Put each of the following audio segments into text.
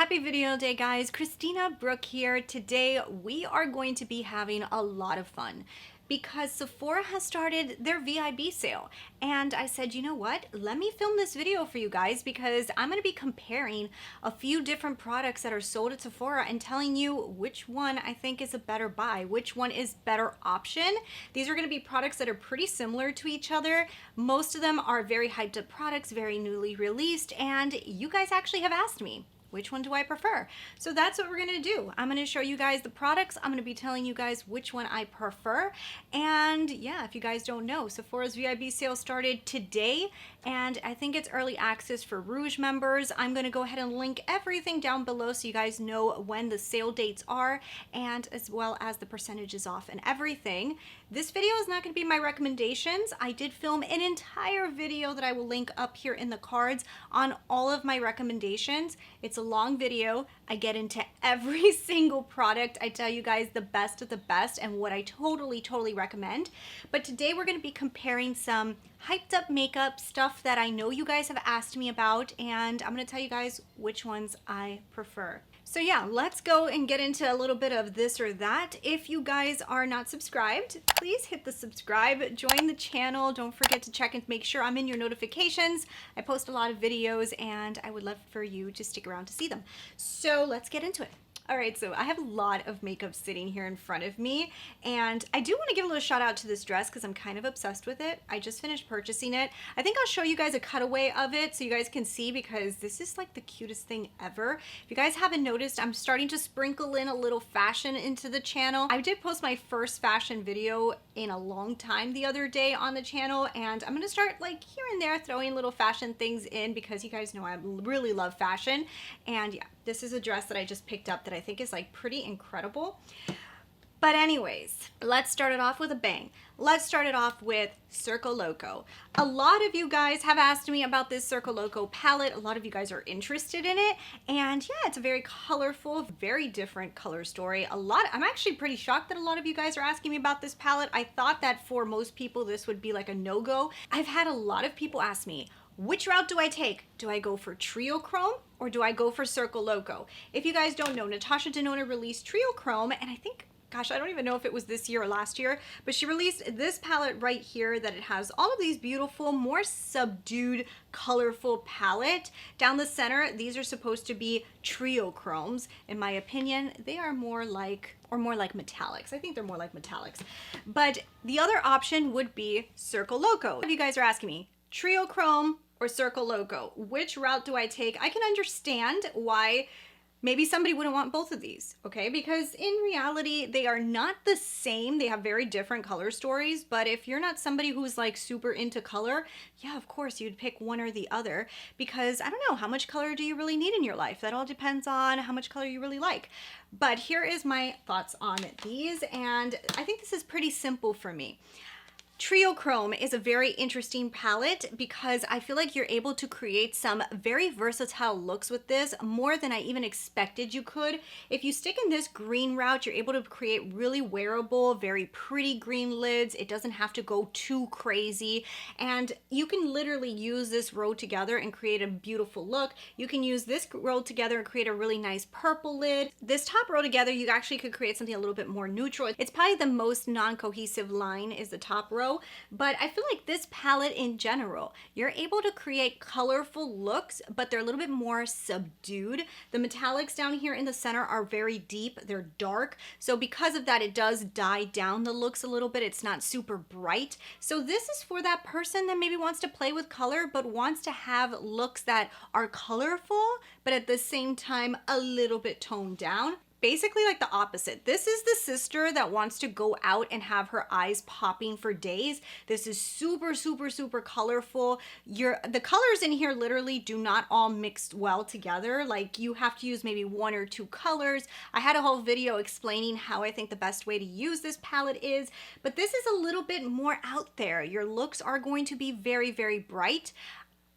Happy video day, guys. Christina, Brooke here. Today we are going to be having a lot of fun because Sephora has started their VIB sale. And I said, you know what? Let me film this video for you guys because I'm going to be comparing a few different products that are sold at Sephora and telling you which one I think is a better buy, which one is better option. These are going to be products that are pretty similar to each other. Most of them are very hyped up products, very newly released, and you guys actually have asked me, which one do I prefer? So that's what we're gonna do. I'm gonna show you guys the products. I'm gonna be telling you guys which one I prefer. And yeah, if you guys don't know, Sephora's VIB sale started today, and I think it's early access for Rouge members. I'm gonna go ahead and link everything down below so you guys know when the sale dates are, and as well as the percentages off and everything. This video is not gonna be my recommendations. I did film an entire video that I will link up here in the cards on all of my recommendations. It's a long video. I get into every single product. I tell you guys the best of the best and what I totally recommend. But today we're going to be comparing some hyped up makeup stuff that I know you guys have asked me about, and I'm going to tell you guys which ones I prefer. So yeah, let's go and get into a little bit of this or that. If you guys are not subscribed, please hit the subscribe, join the channel. Don't forget to check and make sure I'm in your notifications. I post a lot of videos and I would love for you to stick around to see them. So let's get into it. All right, so I have a lot of makeup sitting here in front of me, and I do want to give a little shout out to this dress because I'm kind of obsessed with it. I just finished purchasing it. I think I'll show you guys a cutaway of it so you guys can see, because this is like the cutest thing ever. If you guys haven't noticed, I'm starting to sprinkle in a little fashion into the channel. I did post my first fashion video in a long time the other day on the channel, and I'm going to start like here and there throwing little fashion things in because you guys know I really love fashion. And yeah, this is a dress that I just picked up that I think is like pretty incredible. But anyways, let's start it off with a bang. Let's start it off with Circo Loco. A lot of you guys have asked me about this Circo Loco palette. A lot of you guys are interested in it. And yeah, it's a very colorful, very different color story. I'm actually pretty shocked that a lot of you guys are asking me about this palette. I thought that for most people, this would be like a no-go. I've had a lot of people ask me, which route do I take? Do I go for Trio Chrome or do I go for Circo Loco? If you guys don't know, Natasha Denona released Trio Chrome, and I think, gosh, I don't even know if it was this year or last year, but she released this palette right here that it has all of these beautiful, more subdued, colorful palette. Down the center, these are supposed to be Trio Chromes. In my opinion, they are more like metallics. I think they're more like metallics. But the other option would be Circo Loco. If you guys are asking me, Trio Chrome or Circo Loco, which route do I take? I can understand why maybe somebody wouldn't want both of these, okay? Because in reality, they are not the same. They have very different color stories, but if you're not somebody who's like super into color, yeah, of course you'd pick one or the other, because I don't know, how much color do you really need in your life? That all depends on how much color you really like. But here is my thoughts on these, and I think this is pretty simple for me. Trio Chrome is a very interesting palette because I feel like you're able to create some very versatile looks with this, more than I even expected you could. If you stick in this green route, you're able to create really wearable, very pretty green lids. It doesn't have to go too crazy, and you can literally use this row together and create a beautiful look. You can use this row together and create a really nice purple lid. This top row together, you actually could create something a little bit more neutral. It's probably the most non-cohesive line is the top row. But I feel like this palette in general, you're able to create colorful looks, but they're a little bit more subdued. The metallics down here in the center are very deep, they're dark. So because of that, it does dye down the looks a little bit. It's not super bright. So this is for that person that maybe wants to play with color, but wants to have looks that are colorful, but at the same time, a little bit toned down. Basically like the opposite. This is the sister that wants to go out and have her eyes popping for days. This is super colorful. The colors in here literally do not all mix well together. Like you have to use maybe one or two colors. I had a whole video explaining how I think the best way to use this palette is, but this is a little bit more out there. Your looks are going to be very bright.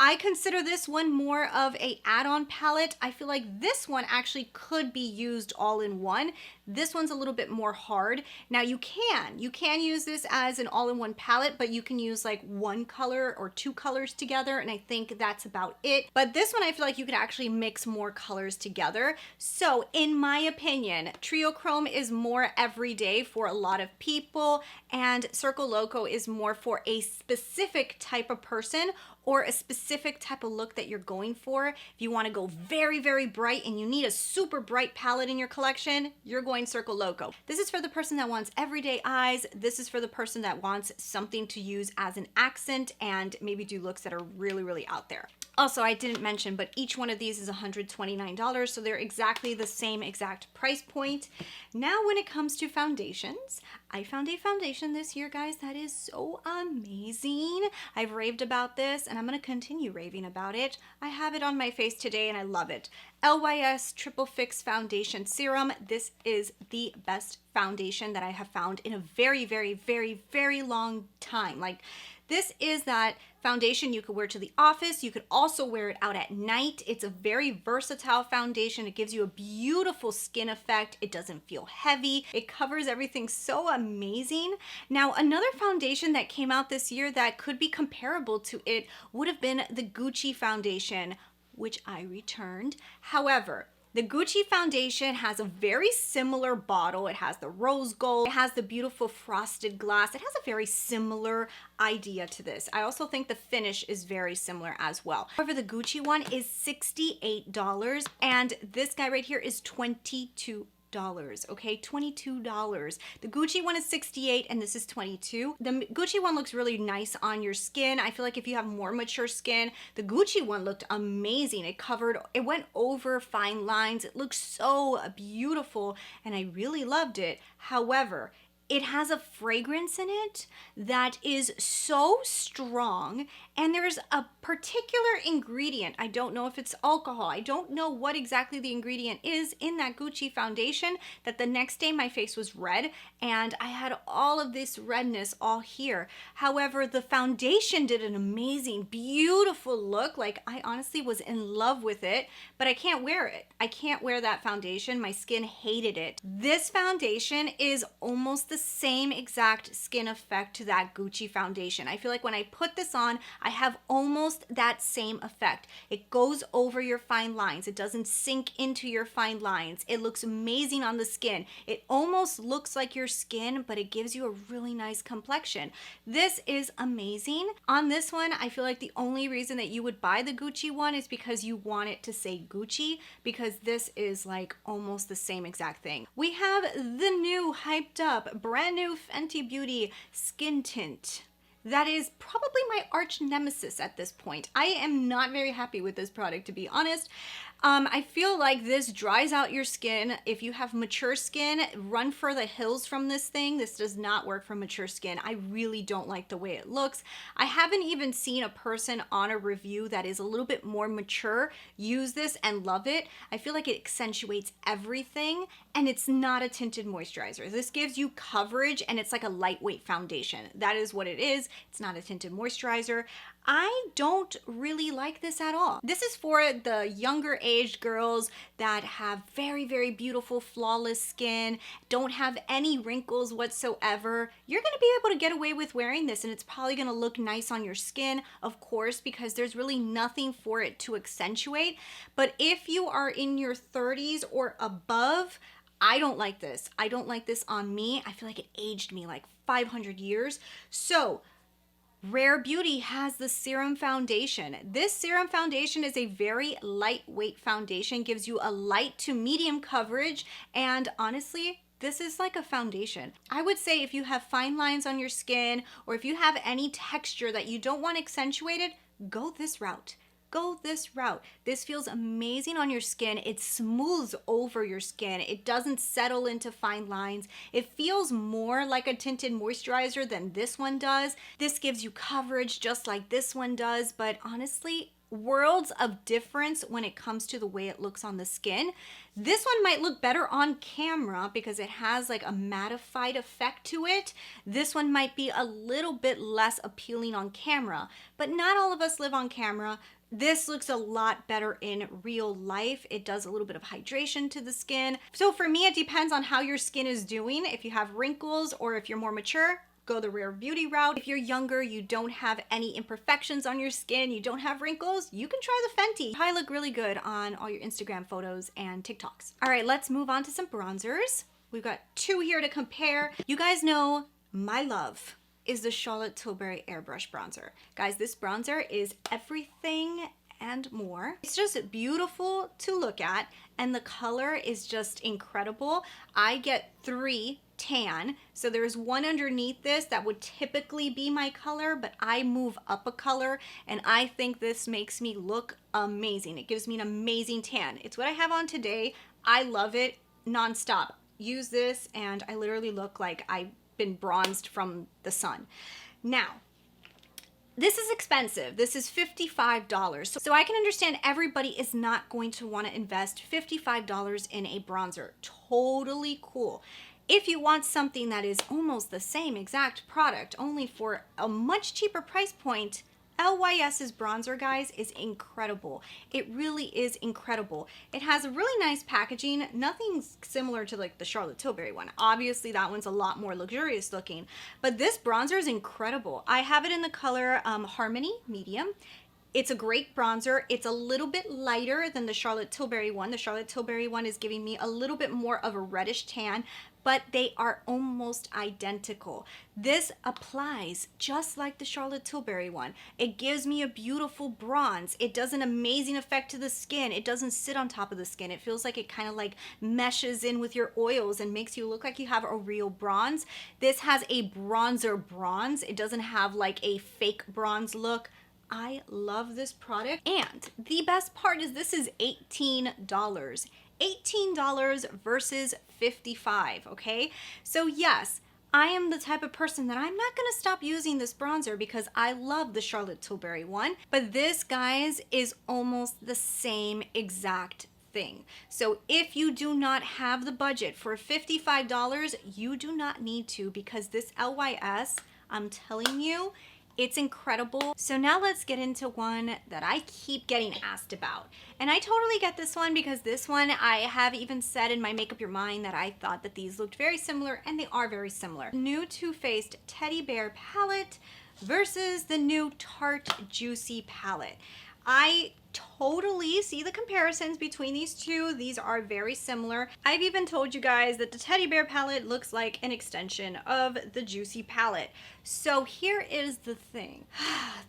I consider this one more of a add-on palette. I feel like this one actually could be used all in one. This one's a little bit more hard. Now you can use this as an all-in-one palette, but you can use like one color or two colors together, and I think that's about it. But this one I feel like you could actually mix more colors together. So in my opinion, Trio Chrome is more everyday for a lot of people, and Circo Loco is more for a specific type of person or a specific type of look that you're going for. If you want to go very, very bright and you need a super bright palette in your collection, you're going Circo Loco. This is for the person that wants everyday eyes. This is for the person that wants something to use as an accent and maybe do looks that are really, really out there. Also, I didn't mention, but each one of these is $129, so they're exactly the same exact price point. Now, when it comes to foundations, I found a foundation this year, guys, that is so amazing. I've raved about this, and I'm going to continue raving about it. I have it on my face today, and I love it. LYS Triple Fix Foundation Serum. This is the best foundation that I have found in a very, very, very, very long time. Like, this is that foundation you could wear to the office. You could also wear it out at night. It's a very versatile foundation. It gives you a beautiful skin effect. It doesn't feel heavy. It covers everything so amazing. Now, another foundation that came out this year that could be comparable to it would have been the Gucci foundation, which I returned. However, the Gucci foundation has a very similar bottle. It has the rose gold. It has the beautiful frosted glass. It has a very similar idea to this. I also think the finish is very similar as well. However, the Gucci one is $68 and this guy right here is $22. Okay, $22. The Gucci one is $68 and this is $22. The Gucci one looks really nice on your skin. I feel like if you have more mature skin, the Gucci one looked amazing. It went over fine lines. It looks so beautiful and I really loved it. However, it has a fragrance in it that is so strong, and there's a particular ingredient. I don't know if it's alcohol. I don't know what exactly the ingredient is in that Gucci foundation that the next day my face was red and I had all of this redness all here. However, the foundation did an amazing, beautiful look. Like, I honestly was in love with it, but I can't wear it. I can't wear that foundation. My skin hated it. This foundation is almost the same exact skin effect to that Gucci foundation. I feel like when I put this on, I have almost that same effect. It goes over your fine lines. It doesn't sink into your fine lines. It looks amazing on the skin. It almost looks like your skin, but it gives you a really nice complexion. This is amazing. On this one, I feel like the only reason that you would buy the Gucci one is because you want it to say Gucci, because this is like almost the same exact thing. We have the new hyped up brand new Fenty Beauty skin tint. That is probably my arch nemesis at this point. I am not very happy with this product, to be honest. I feel like this dries out your skin. If you have mature skin, run for the hills from this thing. This does not work for mature skin. I really don't like the way it looks. I haven't even seen a person on a review that is a little bit more mature use this and love it. I feel like it accentuates everything, and it's not a tinted moisturizer. This gives you coverage, and it's like a lightweight foundation. That is what it is. It's not a tinted moisturizer. I don't really like this at all. This is for the younger aged girls that have very, very beautiful, flawless skin, don't have any wrinkles whatsoever. You're gonna be able to get away with wearing this, and it's probably gonna look nice on your skin, of course, because there's really nothing for it to accentuate. But if you are in your 30s or above, I don't like this. I don't like this on me. I feel like it aged me like 500 years. So, Rare Beauty has the serum foundation. This serum foundation is a very lightweight foundation, gives you a light to medium coverage, and honestly, this is like a foundation. I would say if you have fine lines on your skin, or if you have any texture that you don't want accentuated, go this route. Go this route. This feels amazing on your skin. It smooths over your skin. It doesn't settle into fine lines. It feels more like a tinted moisturizer than this one does. This gives you coverage just like this one does, but honestly, worlds of difference when it comes to the way it looks on the skin. This one might look better on camera because it has like a mattified effect to it. This one might be a little bit less appealing on camera, but not all of us live on camera. This looks a lot better in real life. It does a little bit of hydration to the skin. So for me, it depends on how your skin is doing. If you have wrinkles or if you're more mature, go the Rare Beauty route. If you're younger, you don't have any imperfections on your skin, you don't have wrinkles, you can try the Fenty. I look really good on all your Instagram photos and TikToks. All right, let's move on to some bronzers. We've got two here to compare. You guys know my love is the Charlotte Tilbury Airbrush Bronzer. Guys, this bronzer is everything and more. It's just beautiful to look at, and the color is just incredible. I get 3 tan, so there's one underneath this that would typically be my color, but I move up a color, and I think this makes me look amazing. It gives me an amazing tan. It's what I have on today. I love it nonstop. Use this, and I literally look like I've been bronzed from the sun. Now, this is expensive. This is $55. So I can understand everybody is not going to want to invest $55 in a bronzer. Totally cool. If you want something that is almost the same exact product, only for a much cheaper price point, LYS's bronzer, guys, is incredible. It really is incredible. It has a really nice packaging, nothing similar to like the Charlotte Tilbury one. Obviously, that one's a lot more luxurious looking, but this bronzer is incredible. I have it in the color Harmony Medium. It's a great bronzer. It's a little bit lighter than the Charlotte Tilbury one. The Charlotte Tilbury one is giving me a little bit more of a reddish tan, but they are almost identical. This applies just like the Charlotte Tilbury one. It gives me a beautiful bronze. It does an amazing effect to the skin. It doesn't sit on top of the skin. It feels like it kind of like meshes in with your oils and makes you look like you have a real bronze. This has a bronzer bronze. It doesn't have like a fake bronze look. I love this product. And the best part is this is $18. $18 versus $55, okay? So yes, I am the type of person that I'm not gonna stop using this bronzer because I love the Charlotte Tilbury one, but this, guys, is almost the same exact thing. So if you do not have the budget for $55, you do not need to, because this LYS, I'm telling you, it's incredible. So now let's get into one that I keep getting asked about. And I totally get this one because this one, I have even said in my Make Up Your Mind that I thought that these looked very similar, and they are very similar. New Too Faced Teddy Bear palette versus the new Tarte Juicy palette. I totally see the comparisons between these two. These are very similar. I've even told you guys that the Teddy Bear palette looks like an extension of the Juicy palette. So here is the thing.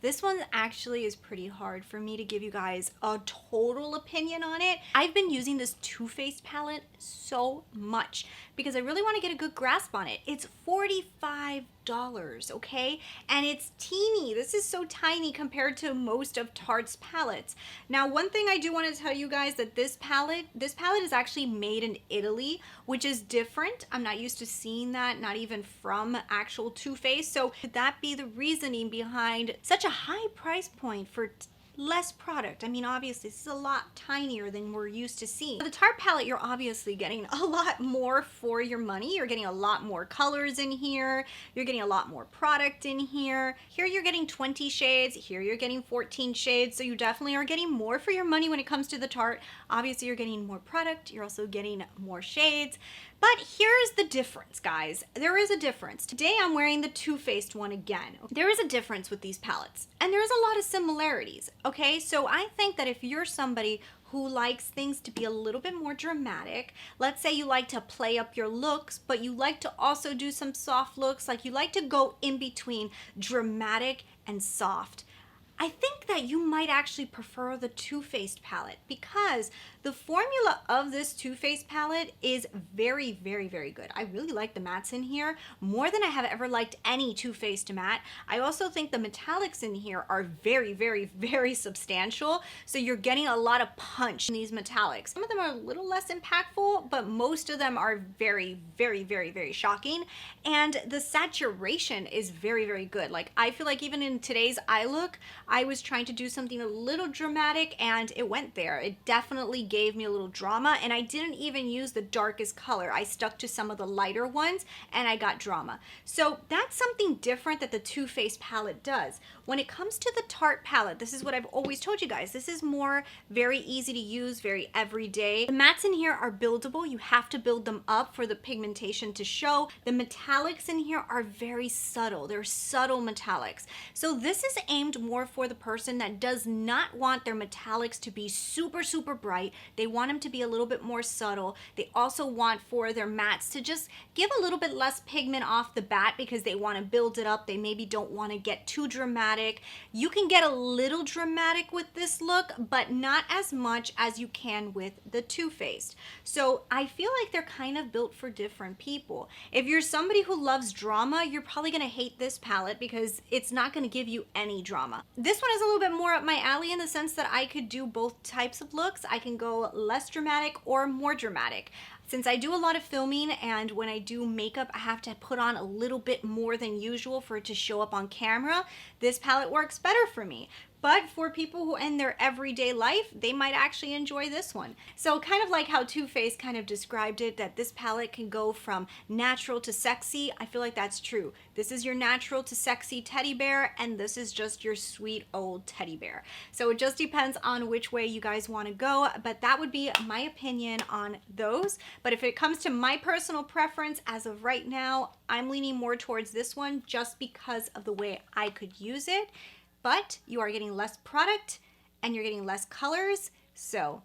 This one actually is pretty hard for me to give you guys a total opinion on it. I've been using this Too Faced palette so much because I really want to get a good grasp on it. It's $45, okay? And it's teeny. This is so tiny compared to most of Tarte's palettes. Now, one thing I do want to tell you guys that this palette is actually made in Italy, which is different. I'm not used to seeing that, not even from actual Too Faced. So could that be the reasoning behind such a high price point for less product? I mean, obviously this is a lot tinier than we're used to seeing. For the Tarte palette, you're obviously getting a lot more for your money. You're getting a lot more colors in here. You're getting a lot more product in here. Here you're getting 20 shades. Here you're getting 14 shades. So you definitely are getting more for your money when it comes to the Tarte. Obviously you're getting more product. You're also getting more shades. But here's the difference, guys. There is a difference. Today I'm wearing the Too Faced one again. There is a difference with these palettes, and there's a lot of similarities, okay? So I think that if you're somebody who likes things to be a little bit more dramatic, let's say you like to play up your looks, but you like to also do some soft looks, like you like to go in between dramatic and soft, I think that you might actually prefer the Too Faced palette, because The formula of this Too Faced palette is very, very, very good. I really like the mattes in here more than I have ever liked any Too Faced matte. I also think the metallics in here are very, very, very substantial. So you're getting a lot of punch in these metallics. Some of them are a little less impactful, but most of them are very, very, very, very shocking. And the saturation is very, very good. Like, I feel like even in today's eye look, I was trying to do something a little dramatic and it went there. It definitely gave me a little drama, and I didn't even use the darkest color. I stuck to some of the lighter ones and I got drama. So that's something different that the Too Faced palette does. When it comes to the Tarte palette, this is what I've always told you guys. This is more very easy to use, very everyday. The mattes in here are buildable. You have to build them up for the pigmentation to show. The metallics in here are very subtle. They're subtle metallics. So this is aimed more for the person that does not want their metallics to be super, super bright. They want them to be a little bit more subtle. They also want for their mattes to just give a little bit less pigment off the bat because they want to build it up. They maybe don't want to get too dramatic. You can get a little dramatic with this look, but not as much as you can with the Too Faced. So I feel like they're kind of built for different people. If you're somebody who loves drama, you're probably going to hate this palette because it's not going to give you any drama. This one is a little bit more up my alley in the sense that I could do both types of looks. I can go less dramatic or more dramatic. Since I do a lot of filming and when I do makeup, I have to put on a little bit more than usual for it to show up on camera, this palette works better for me. But for people who in their everyday life, they might actually enjoy this one. So kind of like how Too Faced kind of described it, that this palette can go from natural to sexy. I feel like that's true. This is your natural to sexy teddy bear, and this is just your sweet old teddy bear. So it just depends on which way you guys want to go, but that would be my opinion on those. But if it comes to my personal preference, as of right now, I'm leaning more towards this one just because of the way I could use it. But you are getting less product and you're getting less colors. So,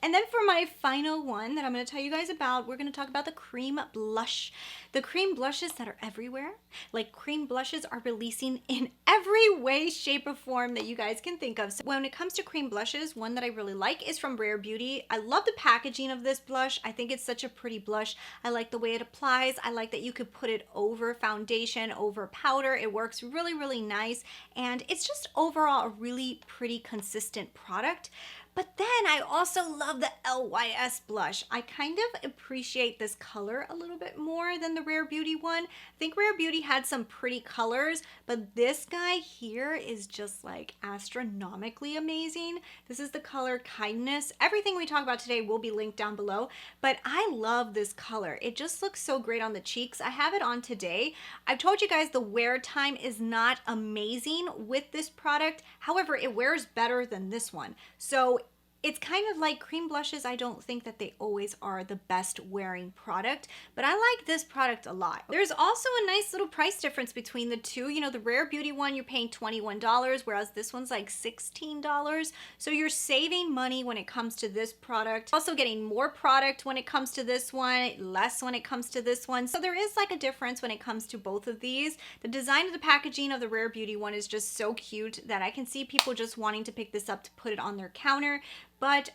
and then for my final one that I'm going to tell you guys about, we're going to talk about the cream blush. The cream blushes that are everywhere. Like, cream blushes are releasing in every way, shape, or form that you guys can think of. So when it comes to cream blushes, one that I really like is from Rare Beauty. I love the packaging of this blush. I think it's such a pretty blush. I like the way it applies. I like that you could put it over foundation, over powder. It works really, really nice. And it's just overall a really pretty consistent product. But then I also love the LYS blush. I kind of appreciate this color a little bit more than the Rare Beauty one. I think Rare Beauty had some pretty colors, but this guy here is just like astronomically amazing. This is the color Kindness. Everything we talk about today will be linked down below, but I love this color. It just looks so great on the cheeks. I have it on today. I've told you guys the wear time is not amazing with this product. However, it wears better than this one. So it's kind of like cream blushes. I don't think that they always are the best wearing product, but I like this product a lot. There's also a nice little price difference between the two. You know, the Rare Beauty one, you're paying $21, whereas this one's like $16. So you're saving money when it comes to this product. Also getting more product when it comes to this one, less when it comes to this one. So there is like a difference when it comes to both of these. The design of the packaging of the Rare Beauty one is just so cute that I can see people just wanting to pick this up to put it on their counter. But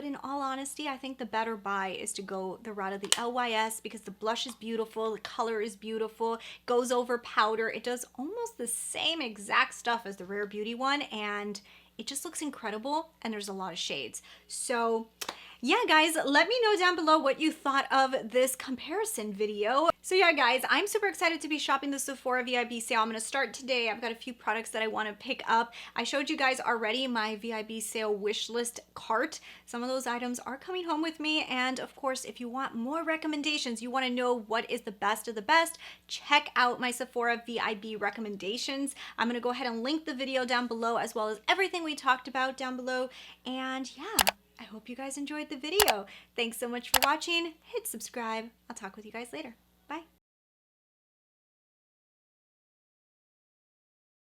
in all honesty, I think the better buy is to go the route of the LYS because the blush is beautiful, the color is beautiful, goes over powder. It does almost the same exact stuff as the Rare Beauty one, and it just looks incredible, and there's a lot of shades. So yeah, guys, let me know down below what you thought of this comparison video. So yeah, guys, I'm super excited to be shopping the Sephora VIB sale. I'm going to start today. I've got a few products that I want to pick up. I showed you guys already my VIB sale wish list cart. Some of those items are coming home with me. And of course, if you want more recommendations, you want to know what is the best of the best, check out my Sephora VIB recommendations. I'm going to go ahead and link the video down below as well as everything we talked about down below. And yeah, I hope you guys enjoyed the video. Thanks so much for watching. Hit subscribe. I'll talk with you guys later.